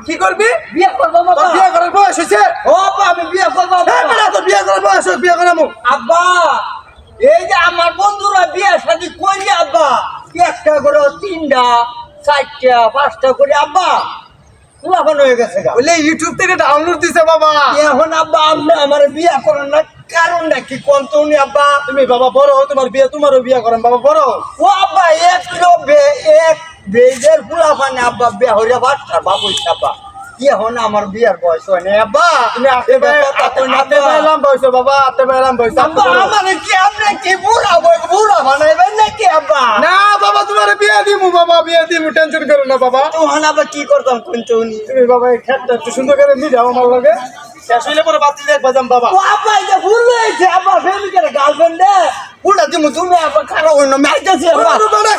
কি করবি? বিয়ে করবো বাবা। তোর বিয়ে করার বয়স হয়েছে? ও বাবা আমি বিয়ে করবো এই বাবা। বেটা, তোর বিয়ে করার বয়স হয়েছে, বিয়ে করামু। আব্বা এই যে আমার বন্ধুরা বিয়ে শাদী করি আব্বা, একটা করে 3টা 4টা 5টা করে আব্বা লাফানো হয়ে গেছে গা। বলে ইউটিউব থেকে ডাউনলোড দিছে বাবা। এখন আব্বা আপনি আমার বিয়ে করেন না, কারণটা কি কোন তো উনি আব্বা? তুমি বাবা বড় হও, তোমার বিয়ে তোমারও বিয়ে করেন বাবা বড় হও। ও আব্বা এক বেজের ফুলা পানে আব্বা বিয়ে হইয়া বাচ্চা বাবু আব্বা এখন আমার বিয়ের বয়স হয় না আব্বা। তুমি আতে বাইলাম বয়সে বাবা, আতে বাইলাম বয়সে। আব্বা আমার কি আপনি কি বুড়া বানাইবেন নাকি আব্বা? না বাবা, তোমার বিয়ে দিমু বাবা, বিয়ে দিমু, টেনশন করো না বাবা। তখন আবার কি করতাম কোন তো উনি? তুমি বাবা এই খেতটা একটু সুন্দর করে নিয়ে যাও আমার লগে, শেষ হইলে পরে বাতি দেখবা যাম বাবা। ও আব্বা এই যে ভুল হয়েছে আব্বা, ফেমিকের গার্লফ্রেন্ড বুড়া দিমু তুমি আব্বা খারাপ হইল না মাইতেছি আব্বা। বাবা